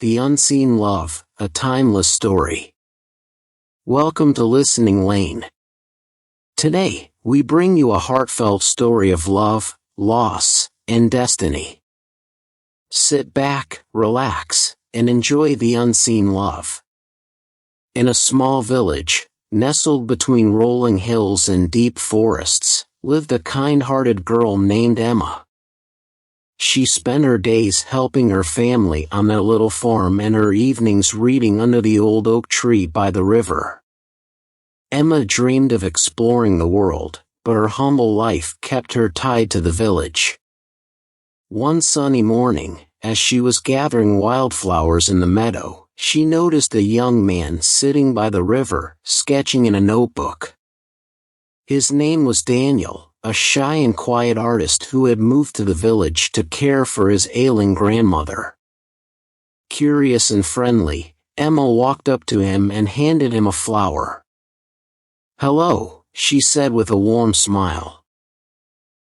The Unseen Love, a Timeless Story. Welcome to Listening Lane. Today, we bring you a heartfelt story of love, loss, and destiny. Sit back, relax, and enjoy the unseen love. In a small village, nestled between rolling hills and deep forests, lived a kind-hearted girl named Emma. She spent her days helping her family on their little farm and her evenings reading under the old oak tree by the river. Emma dreamed of exploring the world, but her humble life kept her tied to the village. One sunny morning, as she was gathering wildflowers in the meadow, she noticed a young man sitting by the river, sketching in a notebook. His name was Daniel, a shy and quiet artist who had moved to the village to care for his ailing grandmother. Curious and friendly, Emma walked up to him and handed him a flower. "Hello," she said with a warm smile.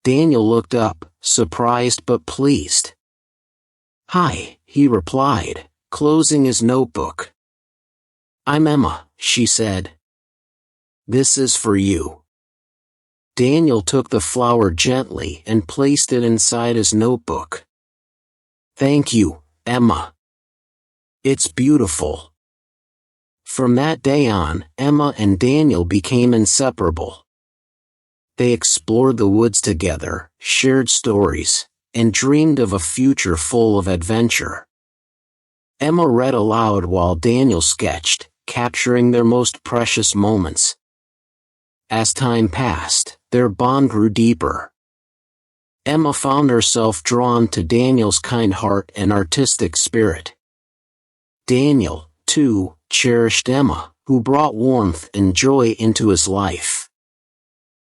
Daniel looked up, surprised but pleased. "Hi," he replied, closing his notebook. "I'm Emma," she said. "This is for you." Daniel took the flower gently and placed it inside his notebook. "Thank you, Emma. It's beautiful." From that day on, Emma and Daniel became inseparable. They explored the woods together, shared stories, and dreamed of a future full of adventure. Emma read aloud while Daniel sketched, capturing their most precious moments. As time passed, their bond grew deeper. Emma found herself drawn to Daniel's kind heart and artistic spirit. Daniel, too, cherished Emma, who brought warmth and joy into his life.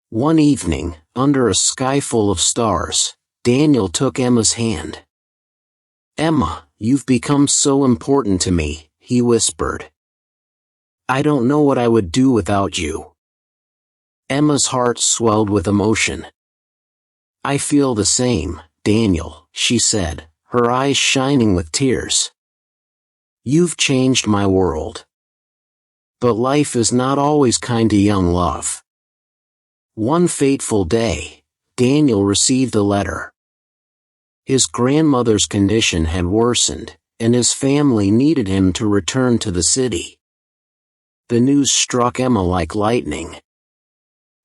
One evening, under a sky full of stars, Daniel took Emma's hand. "Emma, you've become so important to me," he whispered. "I don't know what I would do without you." Emma's heart swelled with emotion. "I feel the same, Daniel," she said, her eyes shining with tears. "You've changed my world." But life is not always kind to young love. One fateful day, Daniel received a letter. His grandmother's condition had worsened, and his family needed him to return to the city. The news struck Emma like lightning.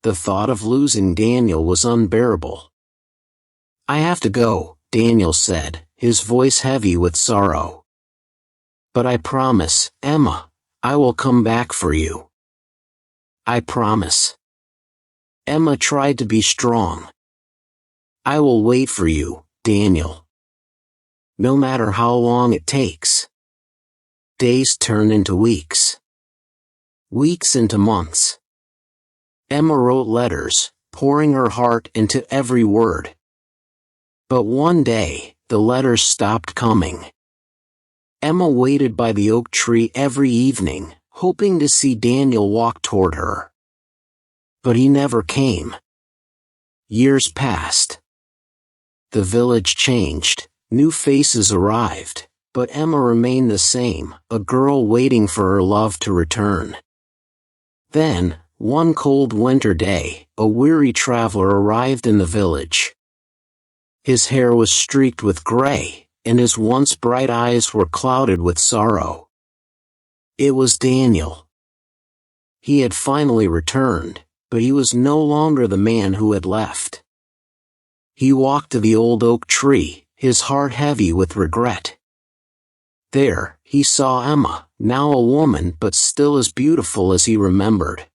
The thought of losing Daniel was unbearable. "I have to go," Daniel said, his voice heavy with sorrow. "But I promise, Emma, I will come back for you. I promise." Emma tried to be strong. "I will wait for you, Daniel. No matter how long it takes." Days turned into weeks. Weeks into months. Emma wrote letters, pouring her heart into every word. But one day, the letters stopped coming. Emma waited by the oak tree every evening, hoping to see Daniel walk toward her. But he never came. Years passed. The village changed, new faces arrived, but Emma remained the same, a girl waiting for her love to return. Then, one cold winter day, a weary traveler arrived in the village. His hair was streaked with gray, and his once bright eyes were clouded with sorrow. It was Daniel. He had finally returned, but he was no longer the man who had left. He walked to the old oak tree, his heart heavy with regret. There, he saw Emma, now a woman but still as beautiful as he remembered.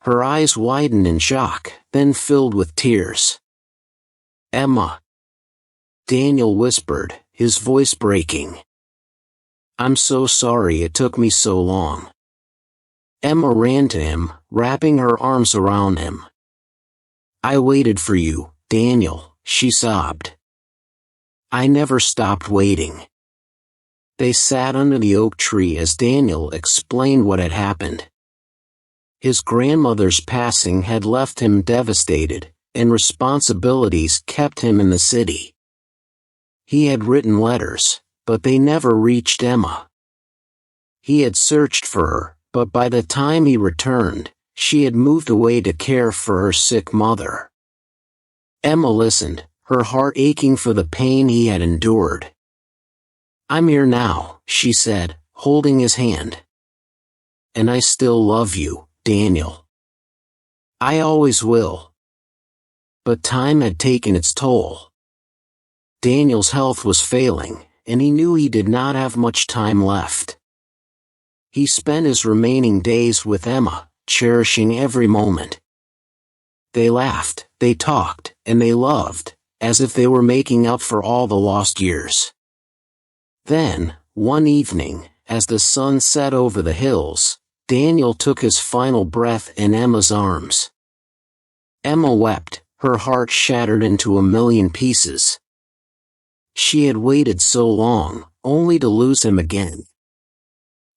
Her eyes widened in shock, then filled with tears. "Emma," Daniel whispered, his voice breaking. "I'm so sorry it took me so long." Emma ran to him, wrapping her arms around him. "I waited for you, Daniel," she sobbed. "I never stopped waiting." They sat under the oak tree as Daniel explained what had happened. His grandmother's passing had left him devastated, and responsibilities kept him in the city. He had written letters, but they never reached Emma. He had searched for her, but by the time he returned, she had moved away to care for her sick mother. Emma listened, her heart aching for the pain he had endured. "I'm here now," she said, holding his hand. "And I still love you, Daniel. I always will." But time had taken its toll. Daniel's health was failing, and he knew he did not have much time left. He spent his remaining days with Emma, cherishing every moment. They laughed, they talked, and they loved, as if they were making up for all the lost years. Then, one evening, as the sun set over the hills, Daniel took his final breath in Emma's arms. Emma wept, her heart shattered into a million pieces. She had waited so long, only to lose him again.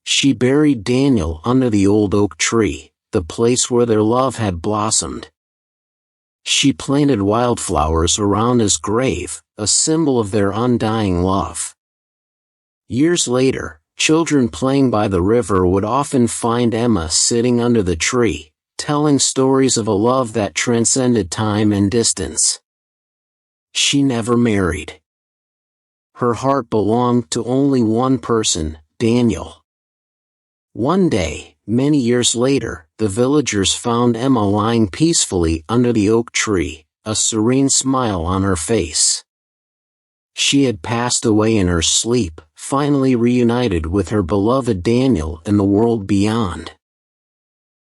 She buried Daniel under the old oak tree, the place where their love had blossomed. She planted wildflowers around his grave, a symbol of their undying love. Years later, children playing by the river would often find Emma sitting under the tree, telling stories of a love that transcended time and distance. She never married. Her heart belonged to only one person, Daniel. One day, many years later, the villagers found Emma lying peacefully under the oak tree, a serene smile on her face. She had passed away in her sleep, finally reunited with her beloved Daniel in the world beyond.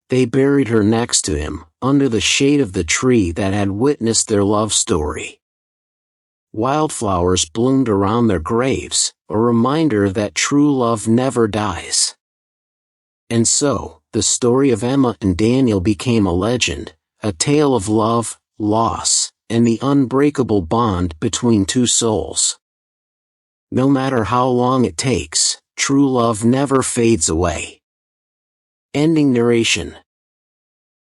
They buried her next to him, under the shade of the tree that had witnessed their love story. Wildflowers bloomed around their graves, a reminder that true love never dies. And so, the story of Emma and Daniel became a legend, a tale of love, loss, and the unbreakable bond between two souls. No matter how long it takes, true love never fades away. Ending narration.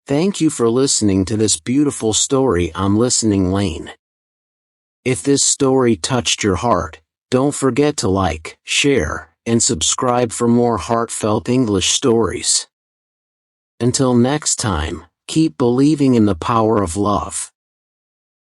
Thank you for listening to this beautiful story on Listening Lane. If this story touched your heart, don't forget to like, share, and subscribe for more heartfelt English stories. Until next time, keep believing in the power of love.